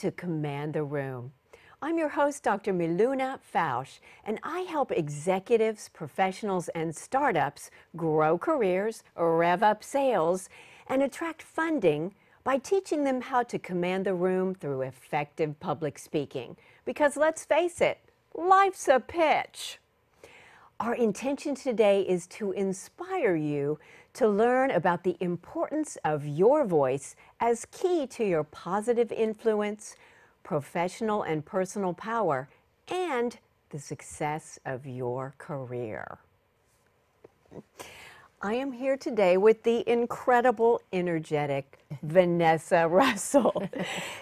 to command the room. I'm your host, Dr. Miluna Fausch, and I help executives, professionals, and startups grow careers, rev up sales, and attract funding by teaching them how to command the room through effective public speaking. Because let's face it, life's a pitch. Our intention today is to inspire you to learn about the importance of your voice as key to your positive influence, professional and personal power, and the success of your career. I am here today with the incredible, energetic Vanessa Russell,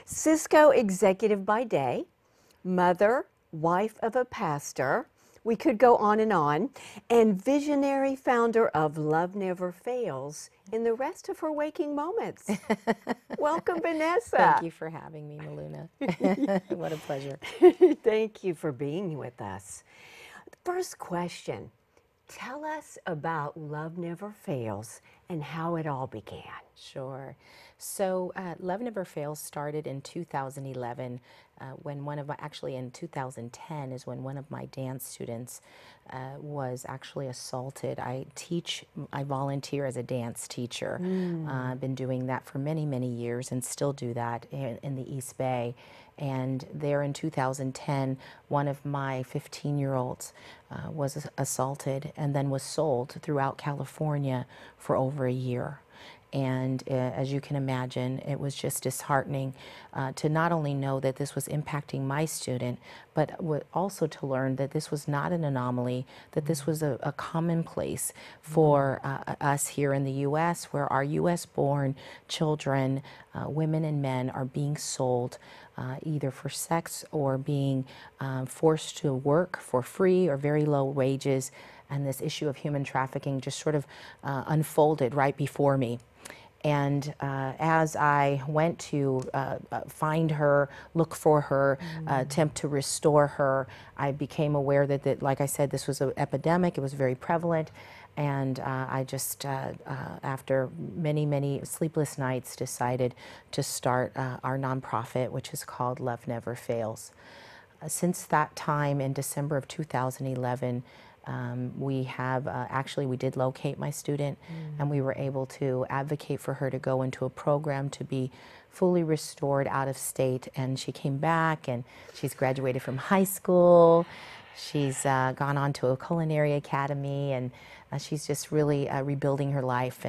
Cisco executive by day, mother, wife of a pastor, we could go on, and visionary founder of Love Never Fails in the rest of her waking moments. Welcome, Vanessa. Thank you for having me, Miluna. What a pleasure. Thank you for being with us. First question, tell us about Love Never Fails and how it all began. Sure. So Love Never Fails started in 2011 when actually in 2010 is when one of my dance students was actually assaulted. I volunteer as a dance teacher. I've been doing that for many, many years and still do that in the East Bay. And there in 2010, one of my 15-year-olds was assaulted and then was sold throughout California for over a year. And as you can imagine, it was just disheartening to not only know that this was impacting my student, but also to learn that this was not an anomaly, that this was a commonplace for us here in the U.S., where our U.S.-born children, women and men, are being sold either for sex or being forced to work for free or very low wages. And this issue of human trafficking just sort of unfolded right before me. And as I went to find her, look for her, attempt to restore her, I became aware that, like I said, this was an epidemic. It was very prevalent. And I just, after many, many sleepless nights, decided to start our nonprofit, which is called Love Never Fails. Since that time, in December of 2011, we did locate my student, and we were able to advocate for her to go into a program to be fully restored out of state. And she came back, and she's graduated from high school. She's gone on to a culinary academy, and she's just really rebuilding her life.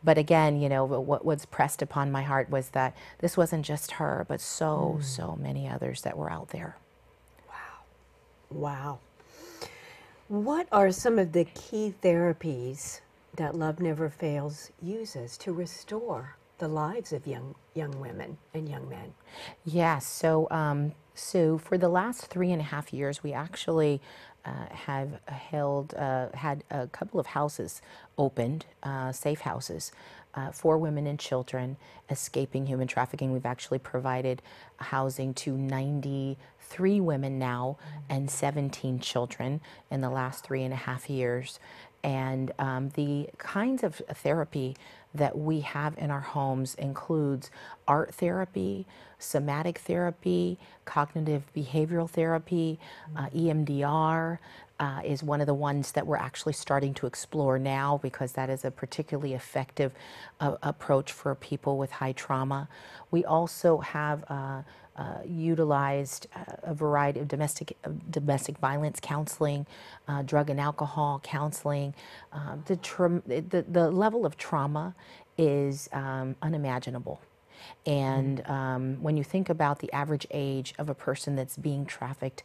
But again, you know, what was pressed upon my heart was that this wasn't just her, but so many others that were out there. Wow. Wow. What are some of the key therapies that Love Never Fails uses to restore the lives of young women and young men? Yeah, so for the last 3.5 years, we actually have had a couple of houses opened, safe houses, for women and children escaping human trafficking. We've actually provided housing to 93 women now and 17 children in the last 3.5 years. And the kinds of therapy that we have in our homes includes art therapy, somatic therapy, cognitive behavioral therapy, EMDR, is one of the ones that we're actually starting to explore now, because that is a particularly effective approach for people with high trauma. We also have utilized a variety of domestic violence counseling, drug and alcohol counseling. The level of trauma is unimaginable. And when you think about the average age of a person that's being trafficked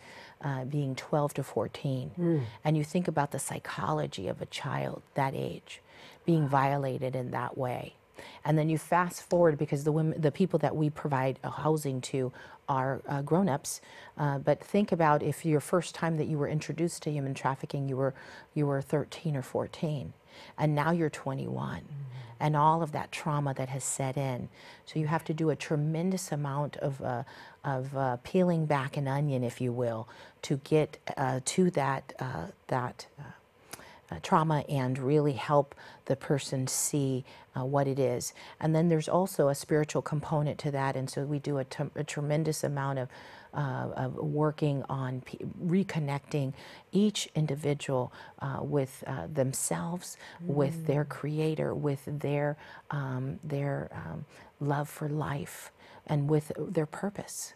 being 12 to 14, and you think about the psychology of a child that age being violated in that way, and then you fast forward, because the people that we provide housing to are grown-ups, but think about if your first time that you were introduced to human trafficking, you were 13 or 14, and now you're 21. And all of that trauma that has set in. So you have to do a tremendous amount of peeling back an onion, if you will, to get to that trauma and really help the person see what it is. And then there's also a spiritual component to that, and so we do a tremendous amount of working on reconnecting each individual with themselves, with their creator, with their love for life, and with their purpose.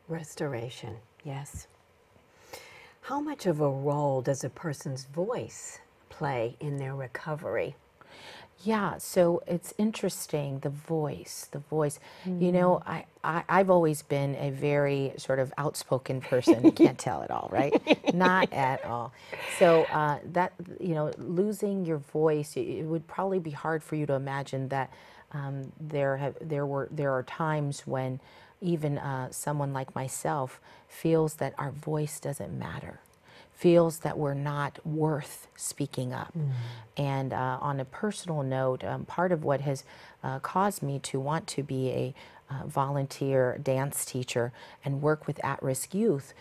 Restoration, yes. How much of a role does a person's voice play in their recovery? Yeah, so it's interesting, the voice. You know, I've always been a very sort of outspoken person. You can't tell at all, right? Not at all. So that, you know, losing your voice, it would probably be hard for you to imagine that there are times when even someone like myself feels that our voice doesn't matter, feels that we're not worth speaking up. And on a personal note, part of what has caused me to want to be a volunteer dance teacher and work with at-risk youth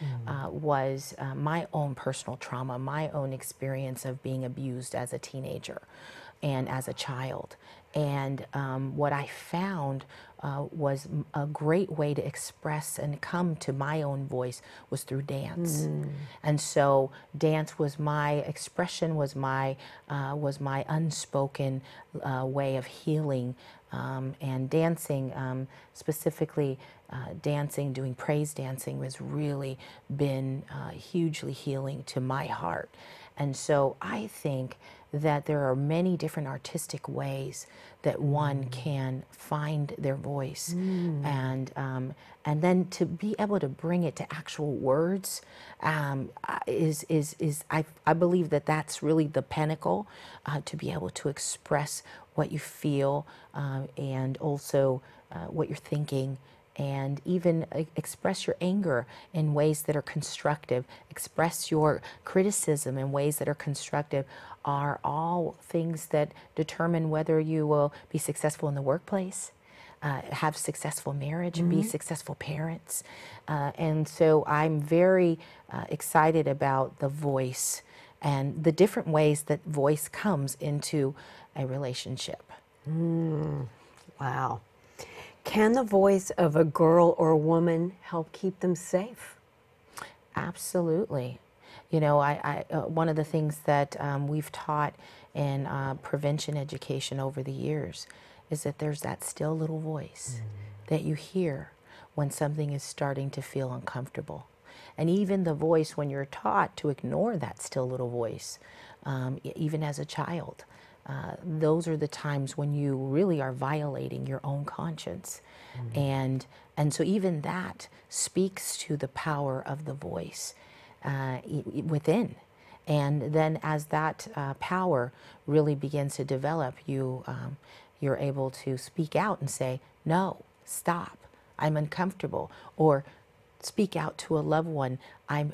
was my own personal trauma, my own experience of being abused as a teenager and as a child. And what I found was a great way to express and come to my own voice was through dance. And so dance was my expression, was my unspoken way of healing. And dancing, specifically dancing, doing praise dancing, has really been hugely healing to my heart. And so I think that there are many different artistic ways that one can find their voice, and then to be able to bring it to actual words I believe that that's really the pinnacle, to be able to express what you feel and also what you're thinking, and even express your anger in ways that are constructive, express your criticism in ways that are constructive, are all things that determine whether you will be successful in the workplace, have successful marriage, be successful parents. And so I'm very excited about the voice and the different ways that voice comes into a relationship. Wow. Can the voice of a girl or woman help keep them safe? Absolutely. You know, one of the things that we've taught in prevention education over the years is that there's that still little voice that you hear when something is starting to feel uncomfortable. And even the voice when you're taught to ignore that still little voice, even as a child. Those are the times when you really are violating your own conscience. And so even that speaks to the power of the voice within. And then as that power really begins to develop, you're able to speak out and say, no, stop, I'm uncomfortable. Or speak out to a loved one,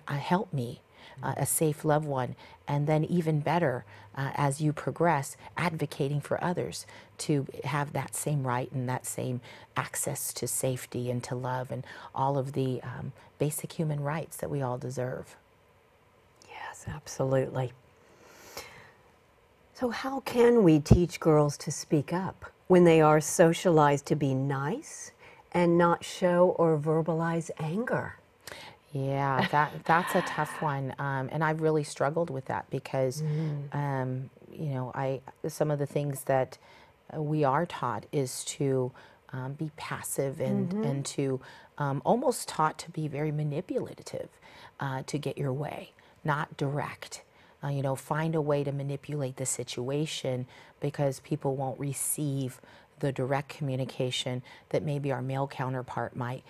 help me. A safe loved one, and then even better, as you progress, advocating for others to have that same right and that same access to safety and to love and all of the basic human rights that we all deserve. Yes, absolutely. So how can we teach girls to speak up when they are socialized to be nice and not show or verbalize anger? Yeah, that's a tough one, and I've really struggled with that because, you know, some of the things that we are taught is to be passive and to almost taught to be very manipulative to get your way, not direct. You know, find a way to manipulate the situation because people won't receive the direct communication that maybe our male counterpart might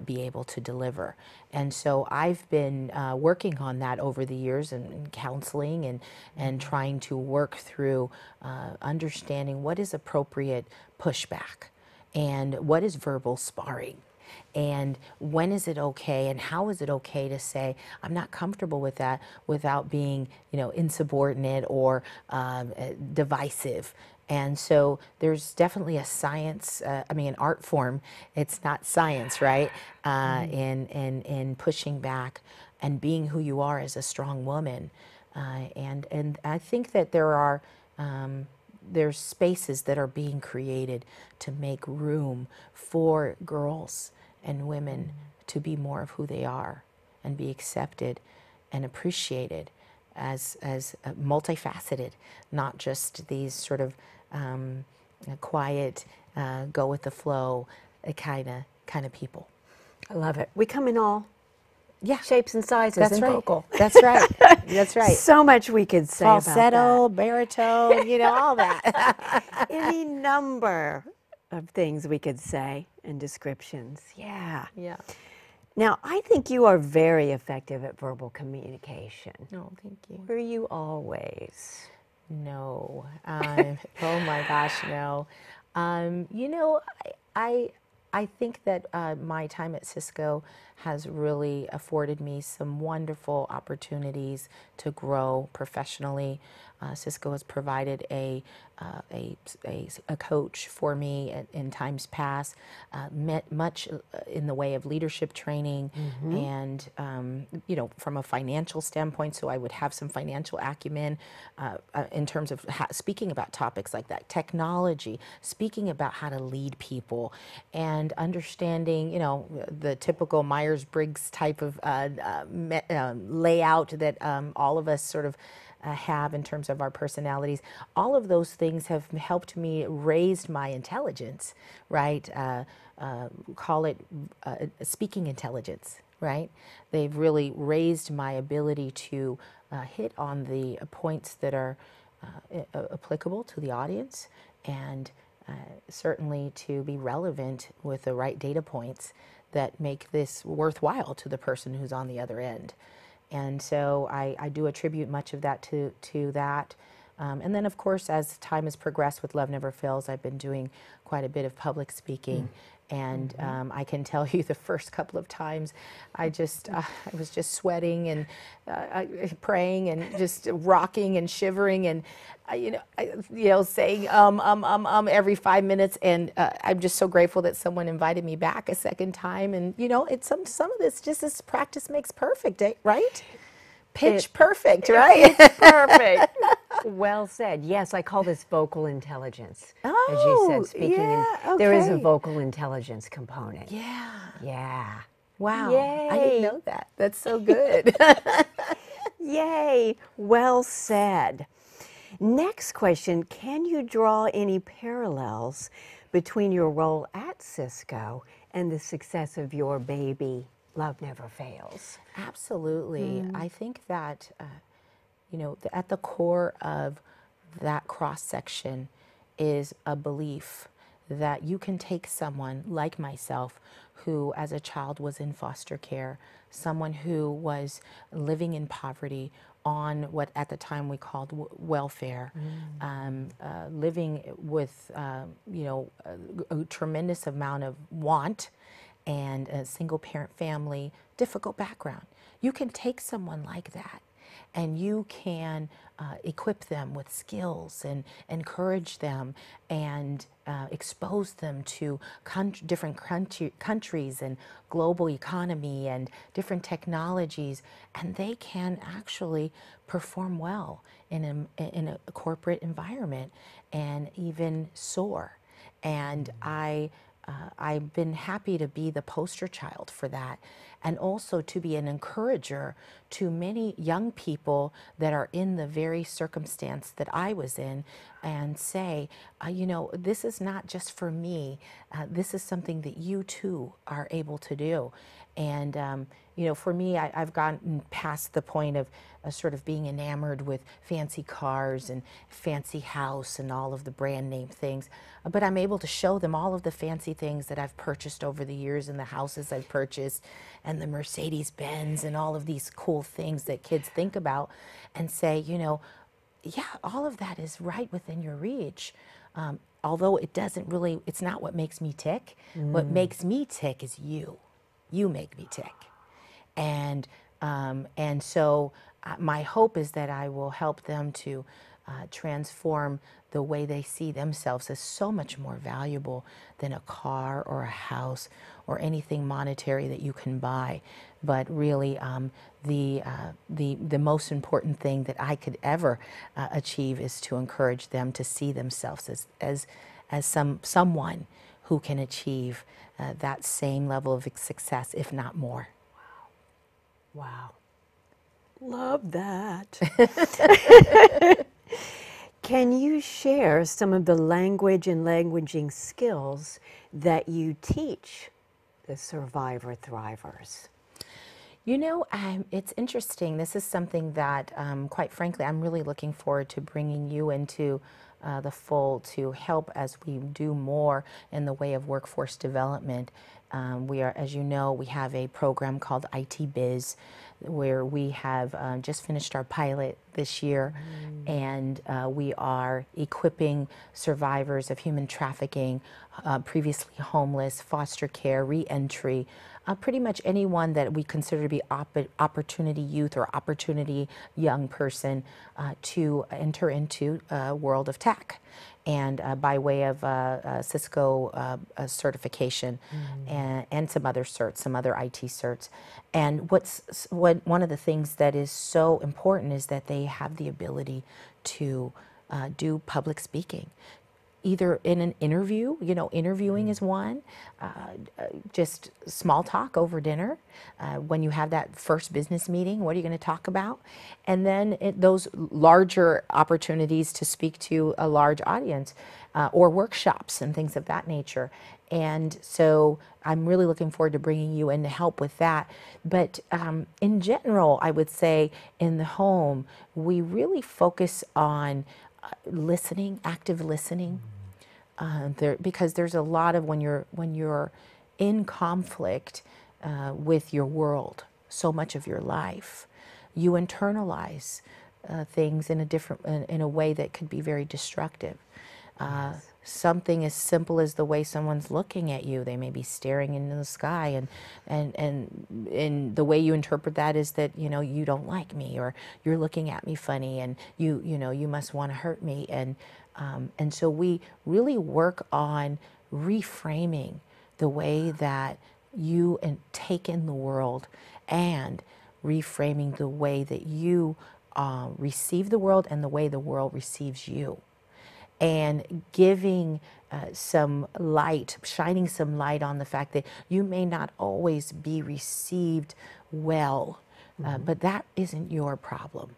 be able to deliver. And so I've been working on that over the years and counseling and trying to work through understanding what is appropriate pushback and what is verbal sparring. And when is it okay and how is it okay to say, I'm not comfortable with that without being, you know, insubordinate or divisive. And so there's definitely a science, an art form, it's not science, right? In pushing back and being who you are as a strong woman. And I think that there's spaces that are being created to make room for girls and women to be more of who they are and be accepted and appreciated as multifaceted, not just these sort of quiet, go with the flow kind of people. I love it. We come in all Yeah, shapes and sizes that's and right. vocal. That's right. That's right. So much we could say Falsetto, about baritone, all that. that. Any number of things we could say and descriptions. Yeah. Yeah. Now, I think you are very effective at verbal communication. No, thank you. Were you always? No. Oh my gosh, no. I think that my time at Cisco has really afforded me some wonderful opportunities to grow professionally. Cisco has provided a coach for me in times past, met much in the way of leadership training, and from a financial standpoint, so I would have some financial acumen in terms of speaking about topics like that, technology, speaking about how to lead people, and understanding, the typical Myers-Briggs type of layout that all of us sort of have in terms of our personalities. All of those things have helped me raise my intelligence, right? Call it speaking intelligence, right? They've really raised my ability to hit on the points that are applicable to the audience, and certainly to be relevant with the right data points that make this worthwhile to the person who's on the other end. And so I do attribute much of that to that. And then, of course, as time has progressed with Love Never Fails, I've been doing quite a bit of public speaking. And I can tell you the first couple of times I was just sweating and praying and just rocking and shivering and saying every 5 minutes. And I'm just so grateful that someone invited me back a second time. And it's some of this just as practice makes perfect, right? Pitch perfect, right? It's perfect. Well said. Yes, I call this vocal intelligence. Oh, as you said, speaking. yeah, There is a okay. vocal intelligence component. Yeah. Yeah. Wow. Yay. I didn't know that. That's so good. Yay. Well said. Next question, can you draw any parallels between your role at Cisco and the success of your baby, Love Never Fails? Absolutely. I think that, at the core of that cross-section is a belief that you can take someone like myself who as a child was in foster care, someone who was living in poverty on what at the time we called welfare, living with a tremendous amount of want and a single parent family, difficult background. You can take someone like that and you can equip them with skills and encourage them and expose them to different countries and global economy and different technologies, and they can actually perform well in a corporate environment and even soar. And I've been happy to be the poster child for that, and also to be an encourager to many young people that are in the very circumstance that I was in, and say, this is not just for me, this is something that you too are able to do. And for me, I've gotten past the point of sort of being enamored with fancy cars and fancy house and all of the brand name things. But I'm able to show them all of the fancy things that I've purchased over the years and the houses I've purchased and the Mercedes Benz and all of these cool things that kids think about, and say, yeah, all of that is right within your reach. Although it's not what makes me tick. What makes me tick is you. You make me tick. And so my hope is that I will help them to transform the way they see themselves as so much more valuable than a car or a house or anything monetary that you can buy. But really, the most important thing that I could ever achieve is to encourage them to see themselves as someone who can achieve that same level of success, if not more. Wow. Love that. Can you share some of the language and languaging skills that you teach the survivor thrivers? You know, it's interesting. This is something that, quite frankly, I'm really looking forward to bringing you into the fold to help as we do more in the way of workforce development. We are, as you know, we have a program called IT Biz, where we have just finished our pilot this year, and we are equipping survivors of human trafficking, previously homeless, foster care, re-entry, pretty much anyone that we consider to be opportunity youth or opportunity young person to enter into a world of tech. And by way of Cisco certification and some other certs, some other IT certs. And one of the things that is so important is that they have the ability to do public speaking. Either in an interview, you know, interviewing is one, just small talk over dinner. When you have that first business meeting, what are you going to talk about? And then those larger opportunities to speak to a large audience, or workshops and things of that nature. And so I'm really looking forward to bringing you in to help with that. But in general, I would say in the home, we really focus on listening, active listening. Because there's a lot of when you're in conflict with your world, so much of your life, you internalize things in a way that could be very destructive. Something as simple as the way someone's looking at you, they may be staring into the sky, and the way you interpret that is that, you know, you don't like me, or you're looking at me funny, and you know you must want to hurt me. And so we really work on reframing the way that you take in the world, and reframing the way that you receive the world and the way the world receives you. And giving some light, shining some light on the fact that you may not always be received well, but that isn't your problem.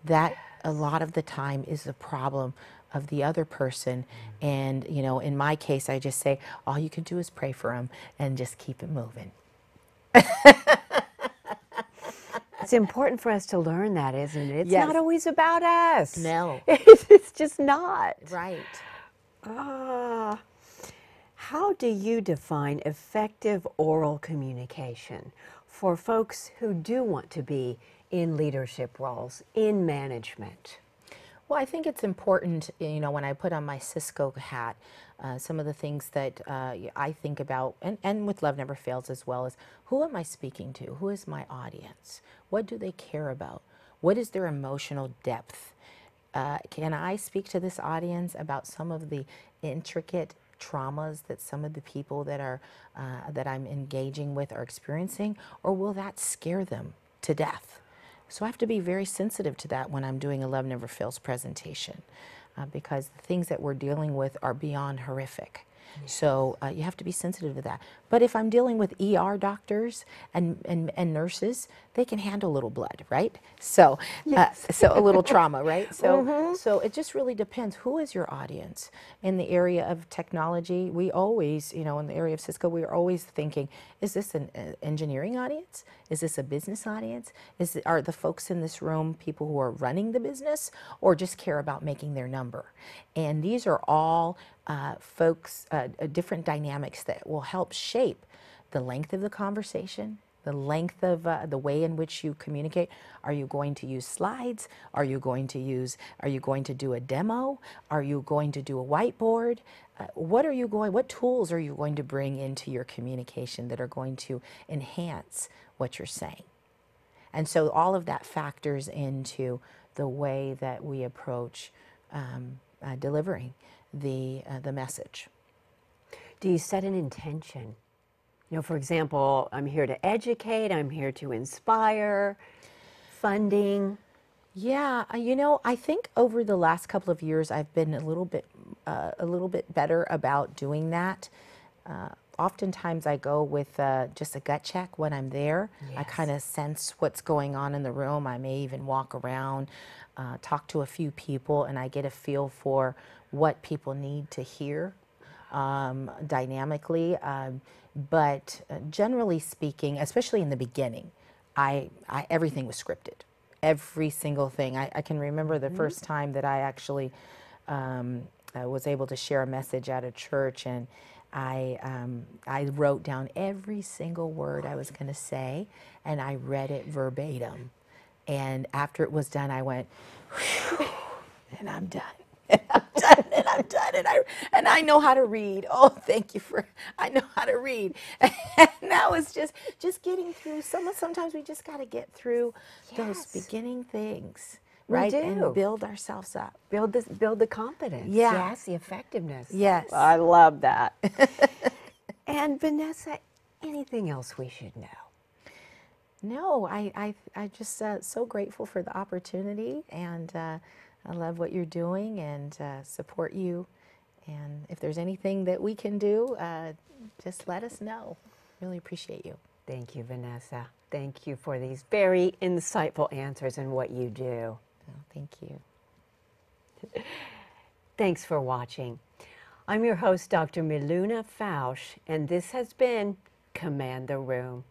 That a lot of the time is the problem of the other person. And, you know, in my case, I just say, all you can do is pray for them and just keep it moving. It's important for us to learn that, isn't it? It's Yes. not always about us. No. It's just not. Right. How do you define effective oral communication for folks who do want to be in leadership roles, in management? Well, I think it's important, you know, when I put on my Cisco hat, some of the things that I think about, and with Love Never Fails as well, is who am I speaking to? Who is my audience? What do they care about? What is their emotional depth? Can I speak to this audience about some of the intricate traumas that some of the people that I'm engaging with are experiencing, or will that scare them to death? So I have to be very sensitive to that when I'm doing a Love Never Fails presentation, because the things that we're dealing with are beyond horrific. Yes. So you have to be sensitive to that. But if I'm dealing with ER doctors and nurses, they can handle a little blood, right? So, yes. So a little trauma, right? So, so it just really depends. Who is your audience? In the area of technology, we always, you know, in the area of Cisco, we're always thinking, is this an engineering audience? Is this a business audience? Are the folks in this room people who are running the business, or just care about making their number? And these are all folks, different dynamics that will help shape the length of the conversation, the length of the way in which you communicate. Are you going to use slides? Are you going to do a demo? Are you going to do a whiteboard? What tools are you going to bring into your communication that are going to enhance what you're saying? And so all of that factors into the way that we approach delivering the message. Do you set an intention? You know, for example, I'm here to educate, I'm here to inspire, funding. Yeah, you know, I think over the last couple of years, I've been a little bit better about doing that. Oftentimes, I go with just a gut check when I'm there. I Yes. kind of sense what's going on in the room. I may even walk around, talk to a few people, and I get a feel for what people need to hear dynamically. But generally speaking, especially in the beginning, everything was scripted. Every single thing. I can remember the first time that I actually was able to share a message at a church, and I wrote down every single word I was going to say, and I read it verbatim. And after it was done, I went, "Whew," and I'm done. And I'm done, and I'm done, and I know how to read. Oh, thank you I know how to read. And that was just getting through. Sometimes we just got to get through those Yes. beginning things, We right? do. And build ourselves up. Build the confidence. Yeah. Yes, the effectiveness. Yes. I love that. And Vanessa, anything else we should know? No, I just so grateful for the opportunity, and I love what you're doing, and support you. And if there's anything that we can do, just let us know. Really appreciate you. Thank you, Vanessa. Thank you for these very insightful answers and what you do. Oh, thank you. Thanks for watching. I'm your host, Dr. Miluna Fausch, and this has been Command the Room.